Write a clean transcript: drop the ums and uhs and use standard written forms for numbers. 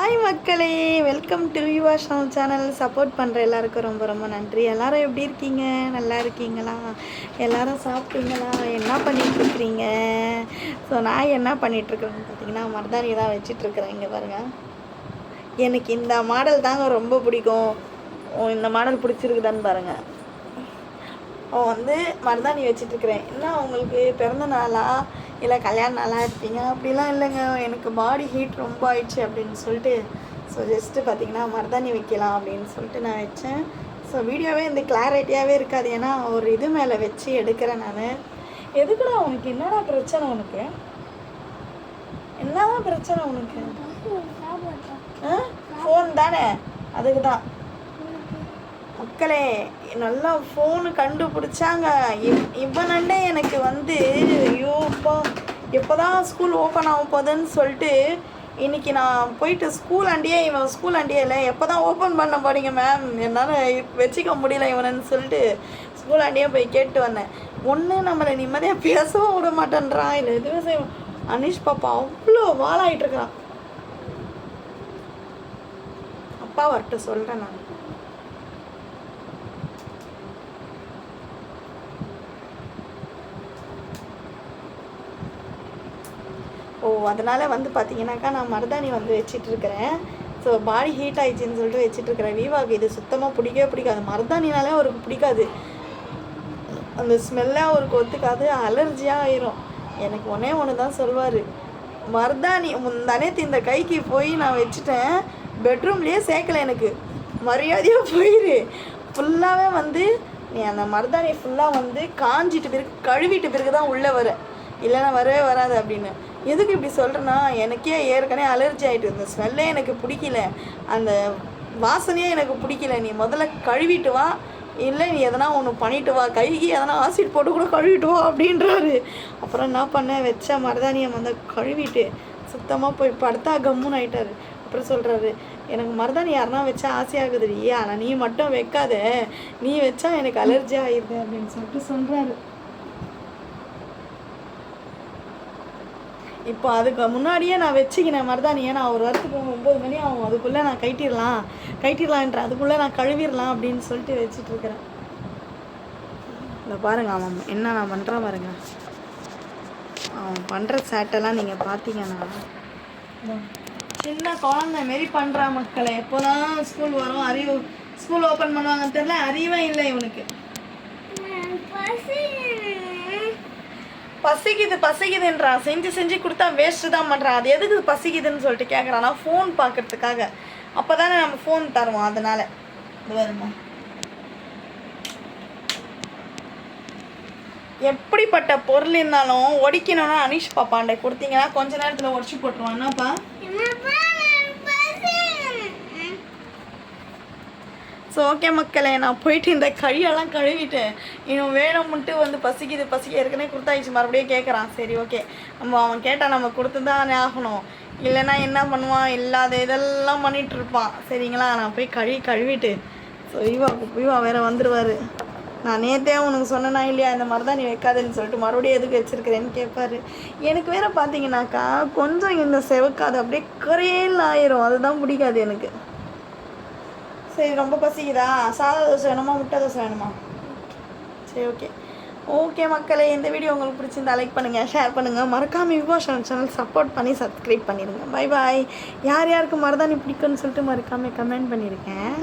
Hi மக்களே, welcome to your channel. Support பண்ணுற எல்லாருக்கும் ரொம்ப ரொம்ப நன்றி. எல்லோரும் எப்படி இருக்கீங்க? நல்லா இருக்கீங்களா? எல்லோரும் சாப்பிட்டீங்களா? என்ன பண்ணிகிட்ருக்கிறீங்க? ஸோ நான் என்ன பண்ணிகிட்ருக்குறேன்னு பார்த்தீங்கன்னா, மருதாணி தான் வச்சிட்ருக்குறேன். இங்கே பாருங்கள், எனக்கு இந்த மாடல் தாங்க ரொம்ப பிடிக்கும். இந்த மாடல் பிடிச்சிருக்குதான்னு பாருங்கள். மருதாணி வச்சிட்ருக்கிறேன். என்ன உங்களுக்கு பிறந்த நாளா இல்லை கல்யாண நாளாக இருப்பீங்க? அப்படிலாம் இல்லைங்க, எனக்கு பாடி ஹீட் ரொம்ப ஆயிடுச்சு அப்படின்னு சொல்லிட்டு ஜஸ்ட்டு பார்த்தீங்கன்னா மருதாணி வைக்கலாம் அப்படின்னு சொல்லிட்டு நான் வச்சேன். ஸோ வீடியோவே இந்த கிளாரிட்டியாகவே இருக்காது, ஏன்னா ஒரு இது மேலே வச்சு எடுக்கிறேன் நான். எதுக்குடா உனக்கு என்னடா பிரச்சனை? உனக்கு என்னதான் பிரச்சனை உனக்கு? ஃபோன் தானே, அதுக்கு தான் மக்களே. நல்லா ஃபோனு கண்டுபிடிச்சாங்க. இவனண்டே எனக்கு ஐயோப்பா, எப்போ தான் ஸ்கூல் ஓப்பன் ஆக போகுதுன்னு சொல்லிட்டு இன்றைக்கி நான் போயிட்டு இவன் ஸ்கூல் ஆண்டியே இல்லை, எப்போ தான் ஓப்பன் பண்ண போறீங்க மேம், என்னால் வச்சுக்க முடியல இவனன்னு சொல்லிட்டு ஸ்கூல் ஆண்டியே போய் கேட்டு வந்தேன். ஒன்று நம்மளை நிம்மதியாக பேசவும் விட மாட்டேன்றான், இல்லை எதுவும் செய்வோம். அனீஷ் பாப்பா அவ்வளோ வாழாயிட்டு இருக்கிறான். அப்பா வரட்டு சொல்கிறேன் நான். அதனால் பார்த்தீங்கன்னாக்கா நான் மருதாணி வச்சிட்ருக்கிறேன். ஸோ பாடி ஹீட் ஆயிடுச்சின்னு சொல்லிட்டு வச்சிட்ருக்கிறேன். வீவாவுக்கு இது சுத்தமாக பிடிக்கவே பிடிக்காது. மருதாணினாலே அவருக்கு பிடிக்காது, அந்த ஸ்மெல்லே அவருக்கு ஒத்துக்காது, அலர்ஜியாக ஆயிரும். எனக்கு ஒன்று தான் சொல்வார், மருதாணி முந்தானேத்து இந்த கைக்கு போய் நான் வச்சுட்டேன், பெட்ரூம்லேயே சேர்க்கலை, எனக்கு மரியாதையாக போயிரு. ஃபுல்லாகவே நீ அந்த மருதாணி ஃபுல்லாக காஞ்சிட்டு பிறகு கழுவிட்டு பிறகு தான் உள்ளே வர, இல்லைன்னா வரவே வராது அப்படின்னு. எதுக்கு இப்படி சொல்கிறேன்னா, எனக்கே ஏற்கனவே அலர்ஜி ஆகிட்டு, இந்த ஸ்மெல்லே எனக்கு பிடிக்கல, அந்த வாசனையே எனக்கு பிடிக்கல. நீ முதல்ல கழுவிட்டு வா, இல்லை நீ எதனா ஒன்று பண்ணிட்டு வா, கைக்கு எதனா ஆசிட் போட்டு கூட கழுவிட்டு வா அப்படின்றாரு. அப்புறம் என்ன பண்ணேன், வச்ச மருதாணியை கழுவிட்டு சுத்தமாக போய் படுத்தா கம்முன்னு ஆகிட்டார். அப்புறம் சொல்கிறாரு, எனக்கு மருதாணி யாருன்னா வச்சா ஆசையாகுதுடி, ஆனால் நீ மட்டும் வைக்காத, நீ வச்சா எனக்கு அலர்ஜி ஆகிடுது அப்படின்னு சொல்லிட்டு சொல்கிறாரு. இப்போ அதுக்கு முன்னாடியே நான் வச்சுக்கினேன் மருதாணியை. நான் ஒரு வாரத்துக்கு 9 மணி ஆகும், அதுக்குள்ளே நான் கைட்டிடலான்ற அதுக்குள்ளே நான் கழுவிடலாம் அப்படின்னு சொல்லிட்டு வச்சிட்ருக்கிறேன். இல்லை பாருங்கள், அவன் என்ன நான் பண்ணுறான் பாருங்க, அவன் பண்ணுற சேட்டெல்லாம் நீங்கள் பார்த்தீங்கன்னா சின்ன குழந்தை மாரி பண்ணுறான் மக்களை. எப்போ தான் ஸ்கூல் வரும், ஸ்கூல் ஓப்பன் பண்ணுவாங்கன்னு தெரியல, அறிவே இல்லை இவனுக்கு. பசிக்குதுன்றான், செஞ்சு கொடுத்தா வேஸ்ட்டு தான் பண்ணுறான். அது எதுக்கு பசிக்குதுன்னு சொல்லிட்டு கேட்குறான்னா, ஃபோன் பார்க்கறதுக்காக. அப்போ தானே நம்ம ஃபோன் தருவோம், அதனால். இது வருமா, எப்படிப்பட்ட பொருள் இருந்தாலும் ஒடிக்கணும்னா அனீஷ் பாப்பாண்டை கொடுத்தீங்கன்னா கொஞ்ச நேரத்தில் உடச்சி போட்டுருவான். என்னப்பா? ஸோ ஓகே மக்களே, நான் போயிட்டு இந்த கையெல்லாம் கழுவிட்டு, இன்னும் வேணும்ன்ட்டு பசிக்குது ஏற்கனவே கொடுத்தாயிடுச்சு, மறுபடியும் கேட்குறான். சரி ஓகே, அவன் கேட்டால் நம்ம கொடுத்து தான் ஆகணும், இல்லைன்னா என்ன பண்ணுவான், இல்லாத இதெல்லாம் பண்ணிகிட்ருப்பான். சரிங்களா, நான் போய் கழுவிட்டு ஸோ வீவா வேறு வந்துடுவார். நான் நேற்றே உனக்கு சொன்னேனா இல்லையா, இந்த மாதிரி தான் நீ வைக்காதுன்னு சொல்லிட்டு மறுபடியும் எதுக்கு வச்சுருக்கிறேன்னு கேட்பார். எனக்கு வேறு பார்த்தீங்கன்னாக்கா கொஞ்சம் இந்த செவக்காது, அப்படியே கரையில் ஆயிரும், அதுதான் பிடிக்காது எனக்கு. சரி, ரொம்ப பசிக்குதா? சாதா தோசை வேணுமா, முட்டை தோசை வேணுமா? சரி ஓகே மக்களே, இந்த வீடியோ உங்களுக்கு பிடிச்சிருந்தா லைக் பண்ணுங்கள், ஷேர் பண்ணுங்கள், மறக்காமல் யுவர் சேனல் சப்போர்ட் பண்ணி சப்ஸ்கிரைப் பண்ணிடுங்க. Bye bye. யாருக்கு மருதாணி பிடிக்குன்னு சொல்லிட்டு மறக்காமல் கமெண்ட் பண்ணியிருக்கேன்.